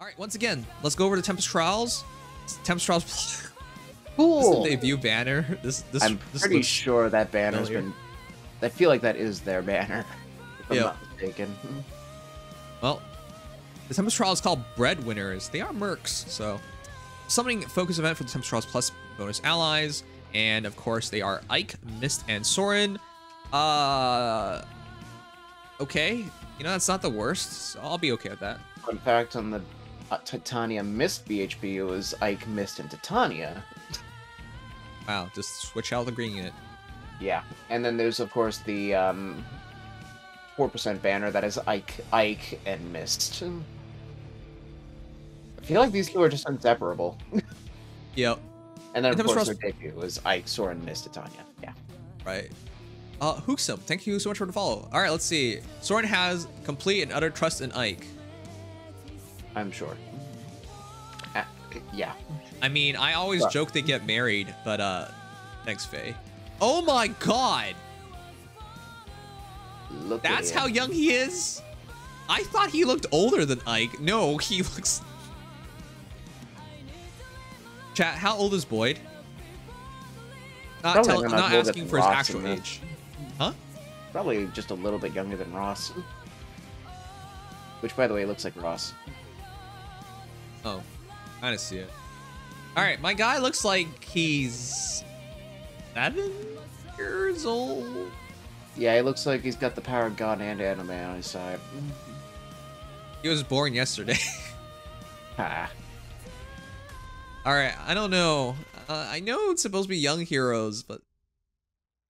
All right, once again, let's go over to Tempest Trials. Tempest Trials. Cool. This is the debut banner. I'm pretty sure that banner's familiar. been. I feel like that is their banner, if I'm Yeah. not mistaken. Well, the Tempest Trial is called Breadwinners. They are mercs, so summoning focus event for the Tempest Trials plus bonus allies, and of course they are Ike, Mist, and Soren. Okay, you know that's not the worst, so I'll be okay with that. Fun fact on the Titania Mist BHB, it was Ike, Mist, and Titania. Wow, just switch out the green unit. Yeah, and then there's of course the 4% banner that is Ike, and Mist. I feel like these two are just inseparable. Yep. And then of Tempest course Trials- their debut was Ike, Soren, Mist, Titania. Yeah. Right. Hooksum, thank you so much for the follow. All right, let's see. Soren has complete and utter trust in Ike. I'm sure. Yeah. I mean, I always joke they get married, but thanks, Faye. Oh my god! Look at That's him. how young he is? I thought he looked older than Ike. No, he looks... Chat, how old is Boyd? Not, Probably not not older asking than for his Ross actual in this. age. Huh? Probably just a little bit younger than Ross. Which, by the way, looks like Ross. Oh, I see it. All right, my guy looks like he's 7 years old. Yeah, he looks like he's got the power of God and anime on his side. He was born yesterday. Ah. All right, I don't know. I know it's supposed to be young heroes, but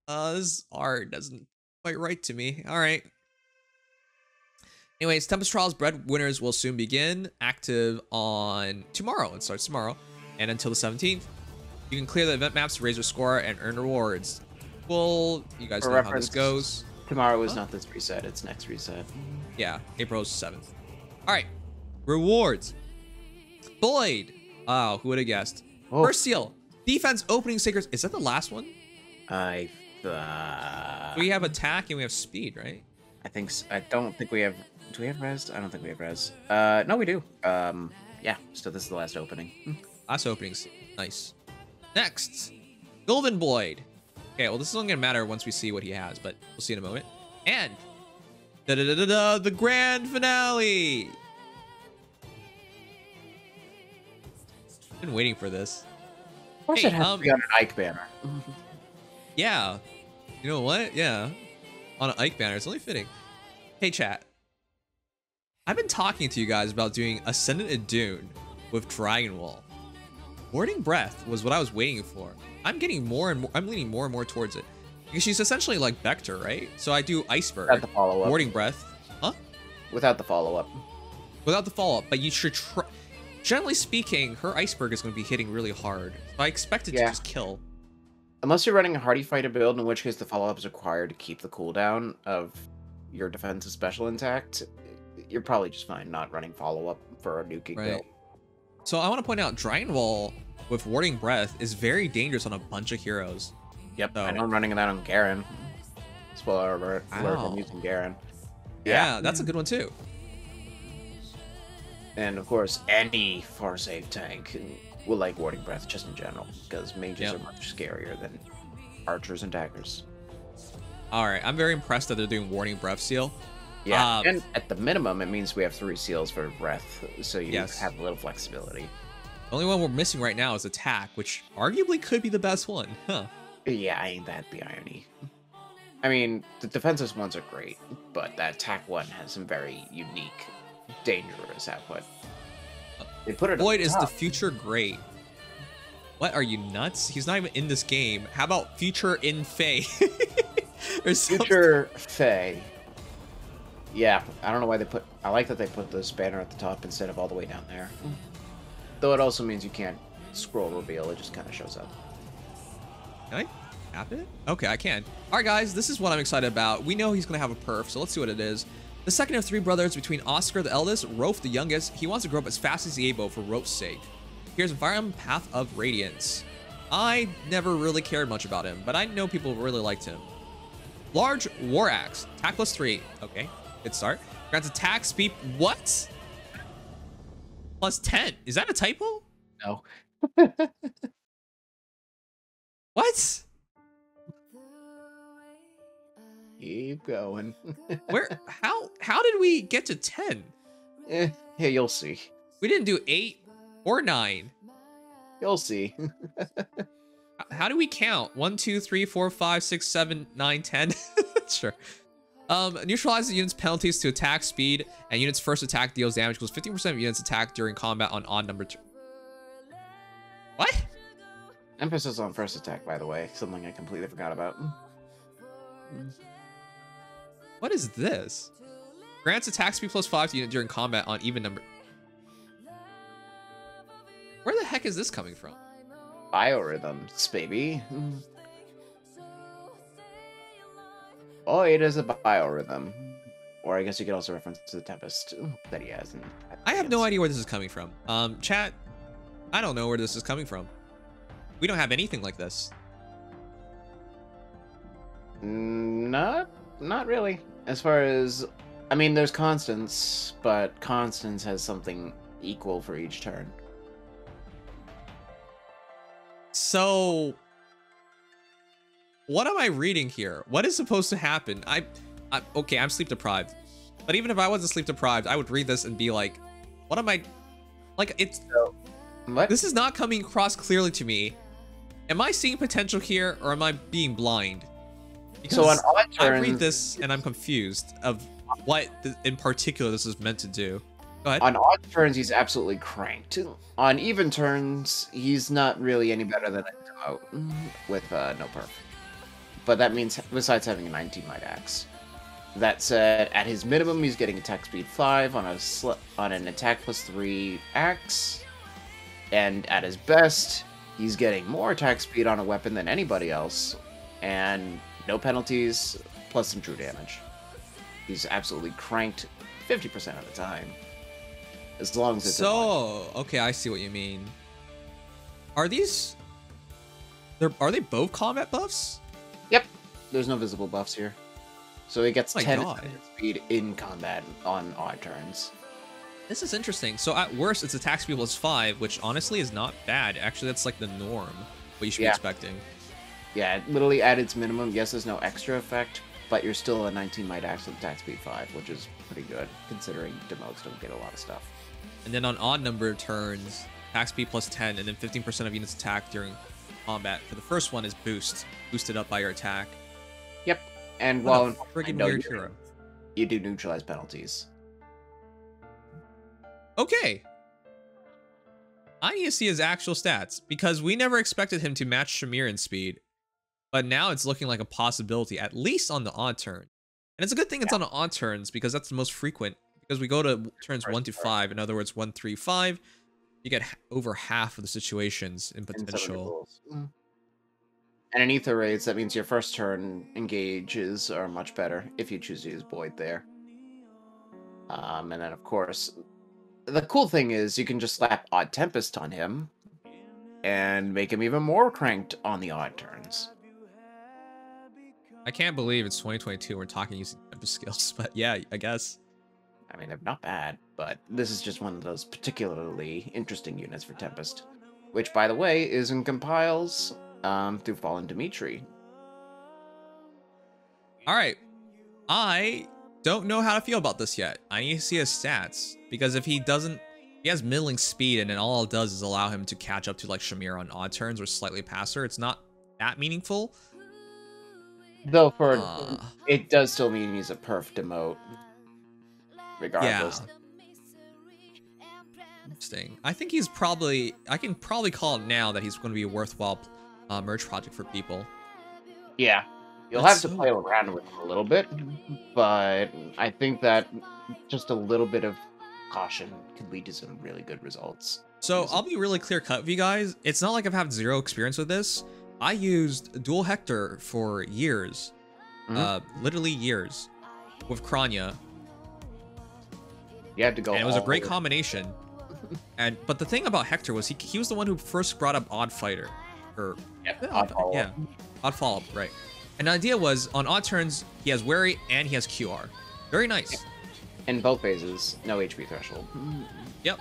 this art doesn't quite right to me. All right. Anyways, Tempest Trials Breadwinners will soon begin. Active on tomorrow. It starts tomorrow. And until the 17th. You can clear the event maps to raise your score and earn rewards. Well, you guys For know how this reference, goes. Tomorrow is not this reset, it's next reset. Yeah, April 7th. All right. Rewards. Boyd. Wow, who would have guessed? Oh. First seal. Defense opening seekers. Is that the last one? I We have attack and we have speed, right? think I don't think we have. Do we have res? I don't think we have res. No, we do. Yeah. So this is the last opening. Last opening. Nice. Next, Golden Boyd. Okay, well, this is only gonna matter once we see what he has, but we'll see in a moment. And the grand finale. Been waiting for this. Of course, Hey, it has to be on an Ike banner. Yeah. You know what? Yeah. On an Ike banner, it's only fitting. Hey, chat. I've been talking to you guys about doing Ascendant and Dune with Dragon Wall. Warding Breath was what I was waiting for. I'm getting more and more, I'm leaning more and more towards it. Because she's essentially like Vector, right? So I do Iceberg, Without the follow-up. Warding Breath. Huh? Without the follow-up. Without the follow-up, but you should try. Generally speaking, her Iceberg is going to be hitting really hard. So I expect it to just kill. Unless you're running a Hardy Fighter build, in which case the follow-up is required to keep the cooldown of your defensive special intact, you're probably just fine not running follow-up for a nuking build. So I want to point out, Dragon Wall with Warding Breath is very dangerous on a bunch of heroes. Yep, So- I know I'm running that on Garen. Spoiler alert, Wow. I'm using Garen. Yeah, that's a good one too. And of course, any far save tank will like Warding Breath just in general, because mages are much scarier than archers and daggers. All right, I'm very impressed that they're doing Warding Breath seal. Yeah, and at the minimum, it means we have 3 seals for breath, so you Yes. have a little flexibility. The only one we're missing right now is attack, which arguably could be the best one. Huh. Yeah, ain't that the irony? I mean, the defensive ones are great, but that attack one has some very unique, dangerous output. They put it at Boyd the is the top. future great. What, are you nuts? He's not even in this game. How about future in Fae? Or something. Future Fae. Yeah, I don't know why they put... I like that they put this banner at the top instead of all the way down there. Though it also means you can't scroll reveal, it just kind of shows up. Can I tap it? Okay, I can. All right, guys, this is what I'm excited about. We know he's going to have a perf, so let's see what it is. The second of 3 brothers between Oscar the eldest, Rofe the youngest. He wants to grow up as fast as he's able for Rofe's sake. Here's Viram Path of Radiance. I never really cared much about him, but I know people really liked him. Large War Axe, attack +3. Okay, good start. Grants attack speed. What? plus 10. Is that a typo? No. What? Keep going. Where? How did we get to 10? Yeah, you'll see. We didn't do 8 or 9. You'll see. How do we count? 1, 2, 3, 4, 5, 6, 7, 9, 10. Sure. Neutralize the unit's penalties to attack speed, and unit's first attack deals damage equals 15% of units attacked during combat on odd number. What? Emphasis on first attack, by the way. Something I completely forgot about. What is this? Grants attack speed plus 5 to unit during combat on even number. Where the heck is this coming from? Biorhythms, baby. Oh, it is a biorhythm. Or I guess you could also reference to the Tempest that he has. I have no idea where this is coming from. Chat, I don't know where this is coming from. We don't have anything like this. Not really. As far as, I mean, there's constants, but constants has something equal for each turn. So, what am I reading here? What is supposed to happen? Okay, I'm sleep deprived. But even if I wasn't sleep deprived, I would read this and be like, what am I, like, it's, What? this is not coming across clearly to me. Am I seeing potential here, or am I being blind? Because So on odd I turns, read this and I'm confused of what in particular this is meant to do. Go ahead. on odd turns, he's absolutely cranked. On even turns, he's not really any better than a demote with no perf. But that means, besides having a 19 might axe. That said, at his minimum, he's getting attack speed 5 on an attack plus 3 axe. And at his best, he's getting more attack speed on a weapon than anybody else. And no penalties, plus some true damage. He's absolutely cranked 50% of the time. As long as it's So, okay, I see what you mean. Are these... Are they both combat buffs? Yep. There's no visible buffs here. So he gets Oh my 10 God. speed in combat on odd turns. This is interesting. So at worst, it's attack speed plus 5, which honestly is not bad. Actually, that's like the norm, what you should be Yeah. expecting. Yeah, literally at its minimum, yes, there's no extra effect, but you're still a 19 might axe with attack speed 5, which is pretty good, considering demotes don't get a lot of stuff. And then on odd number turns, attack speed plus 10, and then 15% of units attacked during combat. For the first one is boosted up by your attack. Yep, and What while a in friggin' no, weird hero. you do neutralize penalties. Okay. I need to see his actual stats, because we never expected him to match Shamir in speed. But now it's looking like a possibility, at least on the odd turn. And it's a good thing it's on the odd turns, because that's the most frequent. Because we go to turns 1 to 5, in other words, 1, 3, 5, you get over half of the situations in in some of the potential. rules. And in Ether Raids, that means your first turn engages are much better if you choose to use Void there. And then, of course, the cool thing is you can just slap Odd Tempest on him and make him even more cranked on the odd turns. I can't believe it's 2022 we're talking using Tempest skills, but yeah, I guess. I mean, they're not bad, but this is just one of those particularly interesting units for Tempest. Which, by the way, is in compiles through Fallen Dimitri. Alright. I don't know how to feel about this yet. I need to see his stats. Because if he doesn't... He has middling speed, and then all it does is allow him to catch up to like Shamir on odd turns or slightly past her. It's not that meaningful. Though for it does still mean he's a perf demote. Regardless. Interesting. I think he's probably... I can probably call it now that he's going to be a worthwhile merge project for people. Yeah. You'll That's have to so play around with him a little bit, but I think that just a little bit of caution could lead to some really good results. So I'll be really clear cut with you guys. It's not like I've had zero experience with this. I used Dual Hector for years. Literally years. With Kranya. You had to go And it was a all great over. combination. But the thing about Hector was he was the one who first brought up Odd Fighter. Or Odd follow-up. yeah. Odd follow-up, right. And the idea was on odd turns, he has Wary and he has QR. Very nice. In both phases, no HP threshold. Yep.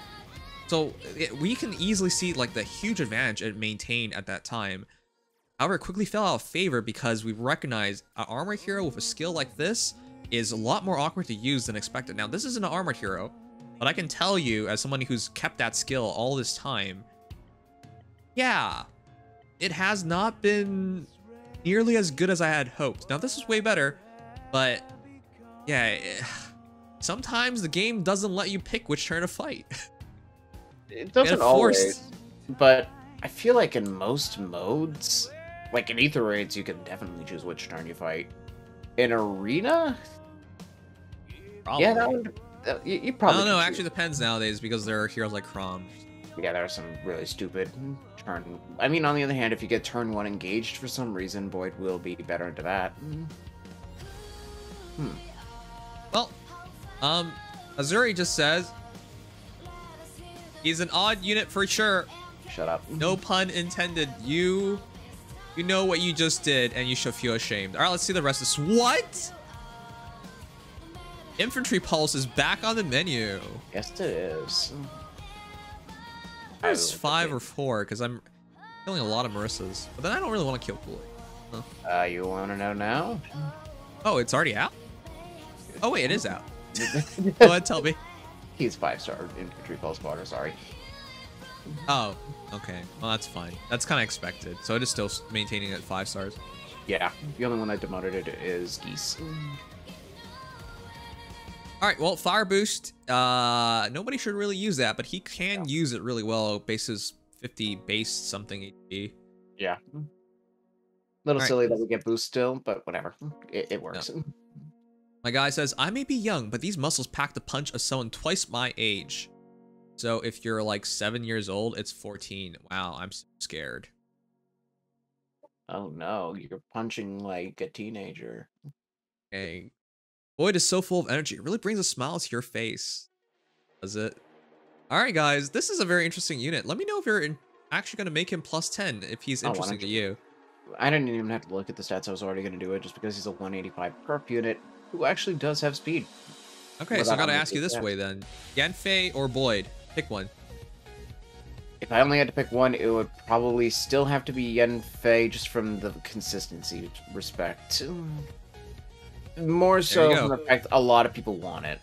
So we can easily see like the huge advantage it maintained at that time. However, it quickly fell out of favor because we recognized an armor hero with a skill like this is a lot more awkward to use than expected. Now, this isn't an armor hero, but I can tell you as someone who's kept that skill all this time, yeah, it has not been nearly as good as I had hoped. Now, this is way better, but yeah, sometimes the game doesn't let you pick which turn to fight. It doesn't always, but I feel like in most modes, like in Ether Raids, you can definitely choose which turn you fight. In Arena? Probably. Yeah, that one, you probably. I don't know, actually depends nowadays because there are heroes like Chrom. Yeah, there are some really stupid turn. I mean, on the other hand, if you get turn 1 engaged for some reason, Boyd will be better into that. Well, Azuri just says he's an odd unit for sure. Shut up. No pun intended. You know what you just did, and you should feel ashamed. All right, let's see the rest of this. What? Infantry Pulse is back on the menu. Yes, it is. It's 5 or 4 because I'm killing a lot of Marissas, but then I don't really want to kill Kool-Aid. Huh? You want to know now? Oh, it's already out? Oh wait, it is out. Go ahead, tell me. He's 5-star infantry pulse spotter, sorry. Oh, okay. Well, that's fine. That's kind of expected. So it is still maintaining at 5 stars. Yeah, the only one that demoted it is Geese. All right, well, Fire Boost. Nobody should really use that, but he can use it really well. Bases 50 base something HP. Yeah. Little All silly right. that we get boost still, but whatever. It works. No. My guy says, I may be young, but these muscles pack the punch of someone twice my age. So if you're like 7 years old, it's 14. Wow, I'm so scared. Oh no, you're punching like a teenager. Dang. Boyd is so full of energy. It really brings a smile to your face. Does it? All right, guys. This is a very interesting unit. Let me know if you're actually going to make him plus 10 if he's interesting to you. I didn't even have to look at the stats. I was already going to do it just because he's a 185 perp unit who actually does have speed. Okay, so I got to ask you this way then. Yanfei or Boyd? Pick one. If I only had to pick one, it would probably still have to be Yanfei just from the consistency respect. More so from the fact a lot of people want it.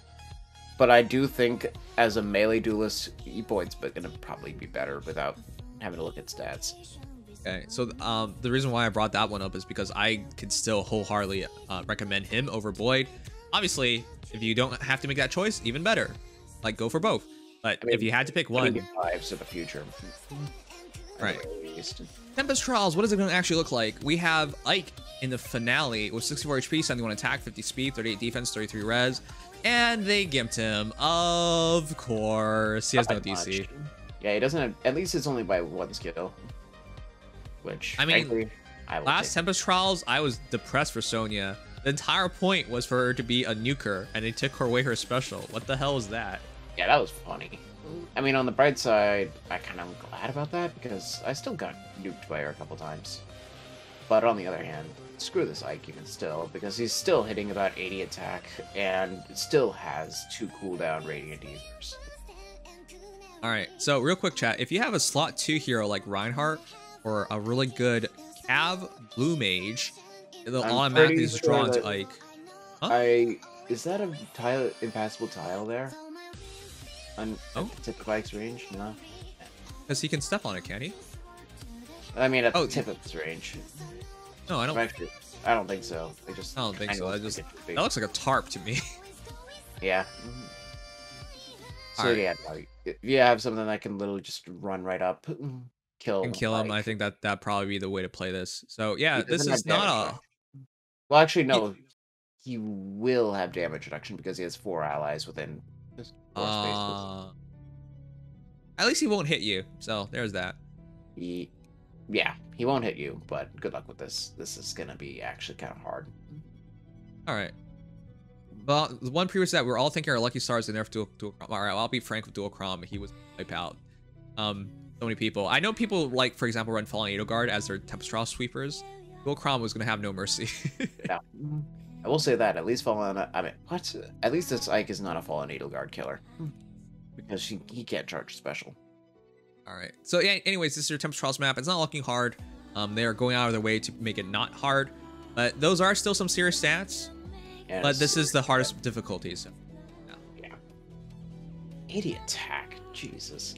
But I do think as a melee duelist, Boyd's going to probably be better without having to look at stats. Okay, so the reason why I brought that one up is because I could still wholeheartedly recommend him over Boyd. Obviously, if you don't have to make that choice, even better. Like, go for both. But I mean, if you had to pick one... Lives of the future. Right. Tempest Trials, what is it going to actually look like? We have Ike in the finale with 64 HP, 71 attack, 50 speed, 38 defense, 33 res. And they gimped him. Of course. He has no DC. Much. Yeah, he doesn't have... At least it's only by one skill. Which, I mean, frankly, last Tempest Trials, I was depressed for Sonya. The entire point was for her to be a nuker, and they took her away her special. What the hell was that? Yeah, that was funny. I mean, on the bright side, I kind of glad about that, because I still got nuked by her a couple times. But on the other hand, screw this Ike even still, because he's still hitting about 80 attack, and still has 2 cooldown Radiant Ethers. Alright, so real quick chat, if you have a slot 2 hero like Reinhardt, or a really good Cav Blue Mage, they'll automatically just draw into Ike. Huh? Is that a tile, impassable tile there? On tip of Ike's range? No. Because he can step on it, can he? I mean, at the tip of his range. No, I don't. Actually, I don't think so. I don't think so. That looks like a tarp to me. Yeah. So yeah, if you have something that can literally just run right up, kill him. I think that'd probably be the way to play this. So yeah, this is not a. Well, actually, no. He will have damage reduction because he has 4 allies within. At least he won't hit you. So there's that. Yeah, he won't hit you, but good luck with this. This is gonna be actually kind of hard. All right. Well, the one previous that we're all thinking our lucky stars and nerf dual Chrom. All right, well, I'll be frank with dual Chrom. He was wipe out. So many people. I know people like, for example, run Fallen Edelgard as their Tempest Trial sweepers. Dual Chrom was gonna have no mercy. Yeah. I will say that at least Fallen. I mean, what? At least this Ike is not a Fallen Edelgard killer. because he can't charge special. All right. So yeah, anyways, this is your Tempest Trials map. It's not looking hard. They are going out of their way to make it not hard, but those are still some serious stats. Yeah, But this is the hardest difficulties. Yeah. 80 attack. Jesus.